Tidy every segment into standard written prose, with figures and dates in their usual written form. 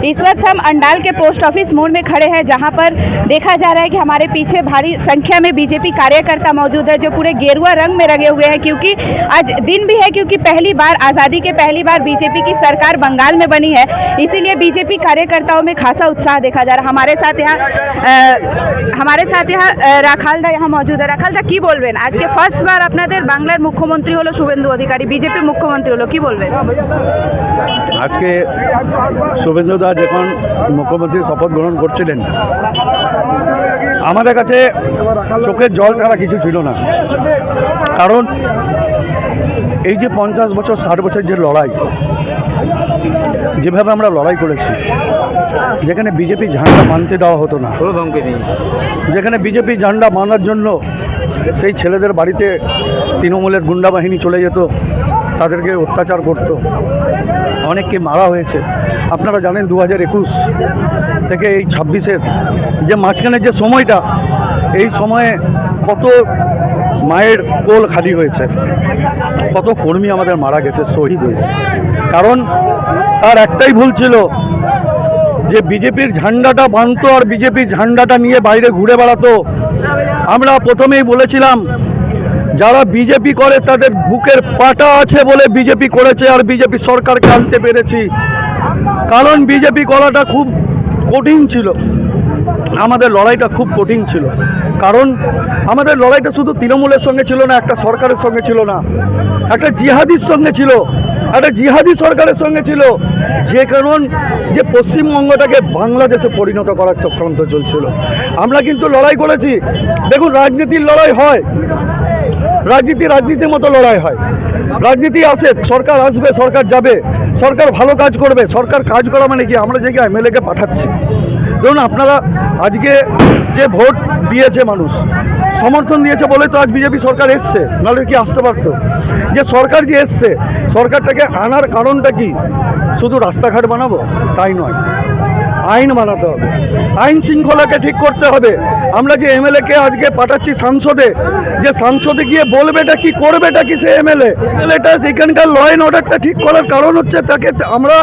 इस वक्त हम अंडाल के पोस्ट ऑफिस मोड़ में खड़े हैं, जहां पर देखा जा रहा है कि हमारे पीछे भारी संख्या में बीजेपी कार्यकर्ता मौजूद है जो पूरे गेरुआ रंग में रंगे हुए हैं, क्योंकि आज दिन भी है, क्योंकि पहली बार आज़ादी के पहली बार बीजेपी की सरकार बंगाल में बनी है। इसीलिए बीजेपी कार्यकर्ताओं में खासा उत्साह देखा जा रहा है। हमारे साथ यहाँ राखालदा यहाँ मौजूद है। राखालदा की बोलबेन आज के फार्स्ट बार আপনাদের বাংলার মুখ্যমন্ত্রী হলো শুভেন্দু অধিকারী, বিজেপি মুখ্যমন্ত্রী হলো, কি বলবেন? আজকে শুভেন্দু দা যখন মুখ্যমন্ত্রী শপথ গ্রহণ করছিলেন, আমাদের কাছে চোখের জল ছাড়া কিছু ছিল না। কারণ এই যে 50 বছর 60 বছর যে লড়াই, যেভাবে আমরা লড়াই করেছি, যেখানে বিজেপি ঝান্ডা মানতে দেওয়া হতো না, যেখানে বিজেপি ঝান্ডা মানার জন্য সেই ছেলেদের বাড়িতে তৃণমূলের গুন্ডা বাহিনী চলে যেত, তাদেরকে অত্যাচার করত, অনেককে মারা হয়েছে। আপনারা জানেন 2021 থেকে এই 26-এর যে মাঝখানের যে সময়টা, এই সময়ে কত মায়ের কোল খালি হয়েছে, কত কর্মী আমাদের মারা গেছে, শহীদ হয়েছে। কারণ তার একটাই ভুল ছিল যে বিজেপির ঝান্ডাটা বাঁধত আর বিজেপির ঝান্ডাটা নিয়ে বাইরে ঘুরে বেড়াতো। আমরা প্রথমেই বলেছিলাম যারা বিজেপি করে তাদের বুকের পাটা আছে বলে বিজেপি করেছে আর বিজেপি সরকারকে আনতে পেরেছি। কারণ বিজেপি করাটা খুব কঠিন ছিল, আমাদের লড়াইটা খুব কঠিন ছিল। কারণ আমাদের লড়াইটা শুধু তৃণমূলের সঙ্গে ছিল না, একটা সরকারের সঙ্গে ছিল না, একটা জিহাদির সঙ্গে ছিল, একটা জিহাদি সরকারের সঙ্গে ছিল, যে কারণ যে পশ্চিমবঙ্গটাকে বাংলাদেশে পরিণত করার চক্রান্ত চলছিল। আমরা কিন্তু লড়াই করেছি। দেখুন, রাজনীতির লড়াই হয়, রাজনীতির মতো লড়াই হয়। রাজনীতি আসে, সরকার আসবে, সরকার যাবে, সরকার ভালো কাজ করবে। সরকার কাজ করা মানে কি, আমরা যে এমএলএকে পাঠাচ্ছি, ধরুন আপনারা আজকে যে ভোট দিয়েছে মানুষ, সমর্থন দিয়েছে বলে তো আজ বিজেপি সরকার এসছে, নাহলে কি আসতে পারতো? যে সরকার যে এসছে, সরকারটাকে আনার কারণটা কি? শুধু রাস্তাঘাট বানাবো তাই নয়, আইন বানাতে হবে, আইন শৃঙ্খলাকে ঠিক করতে হবে। আমরা যে এমএলএকে আজকে পাঠাচ্ছি সাংসদে, যে সাংসদে গিয়ে বলবেটা কি, করবেটা কি সে এমএলএটা সেখানকার ল অ্যান্ড অর্ডারটা ঠিক করার কারণ হচ্ছে তাকে আমরা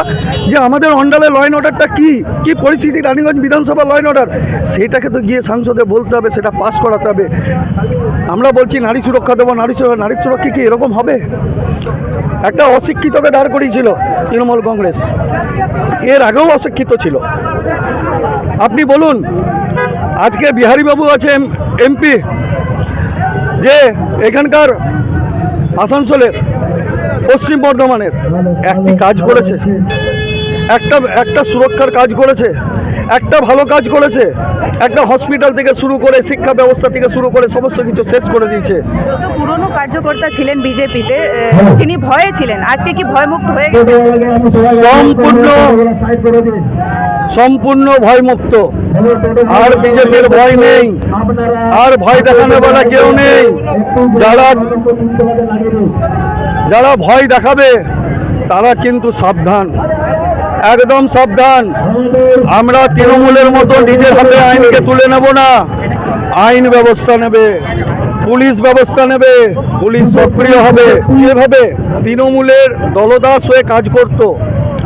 যে আমাদের অন্ডালে ল অ্যান্ড অর্ডারটা কি পরিস্থিতি, রানীগঞ্জ বিধানসভা ল অ্যান্ড অর্ডার, সেটাকে তো গিয়ে সাংসদে বলতে হবে, সেটা পাস করাতে হবে। আমরা বলছি নারী সুরক্ষা দেবো, নারী সুরক্ষা কি এরকম হবে? একটা অশিক্ষিতকে দাঁড় করিয়েছিল তৃণমূল কংগ্রেস, এর আগেও অশিক্ষিত ছিল। আপনি বলুন, আজকে বিহারীবাবু আছে এমপি, যে এখানকার আসানসোলের, পশ্চিম বর্ধমানের একটি কাজ করেছে, একটা সুরক্ষার কাজ করেছে, একটা ভালো কাজ করেছে, একটা হসপিটাল থেকে শুরু করে শিক্ষা ব্যবস্থা থেকে শুরু করে সমস্ত কিছু শেষ করে দিয়েছে। পুরনো কার্যকর্তা ছিলেন বিজেপিতে, তিনি ভয়ে ছিলেন, আজকে কি ভয়মুক্ত হয়ে গেছে? সম্পূর্ণ ভয়মুক্ত। আর বিজেপির ভয় নেই, আর ভয় দেখানো বলা কেউ নেই। যারা ভয় দেখাবে তারা কিন্তু সাবধান, একদম সাবধান। আমরা তৃণমূলের মতো নিজের হাতে আইনকে তুলে নেব না। আইন ব্যবস্থা নেবে, পুলিশ ব্যবস্থা নেবে, পুলিশ সক্রিয় হবে। যেভাবে তৃণমূলের দলদাস হয়ে কাজ করত,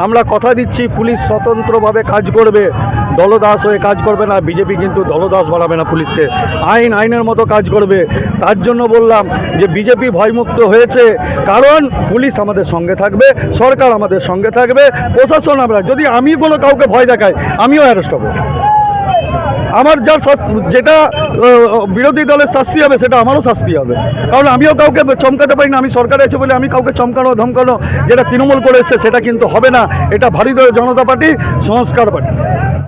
আমরা কথা দিচ্ছি পুলিশ স্বতন্ত্রভাবে কাজ করবে, দলদাস হয়ে কাজ করবে না। বিজেপি কিন্তু দলদাস বাড়াবে না পুলিশকে, আইনের মতো কাজ করবে। তার জন্য বললাম যে বিজেপি ভয়মুক্ত হয়েছে, কারণ পুলিশ আমাদের সঙ্গে থাকবে, সরকার আমাদের সঙ্গে থাকবে, প্রশাসন। যদি আমি কোনো কাউকে ভয় দেখাই, আমিও অ্যারেস্ট হব। আমার যেটা বিরোধী দলের শাস্তি হবে, সেটা আমারও শাস্তি হবে। কারণ আমিও কাউকে চমকাতে পারি না। আমি সরকারে আছে বলে আমি কাউকে চমকানো ধমকানো যেটা তৃণমূল করে এসছে, সেটা কিন্তু হবে না। এটা ভারতীয় জনতা পার্টি, সংস্কার পার্টি।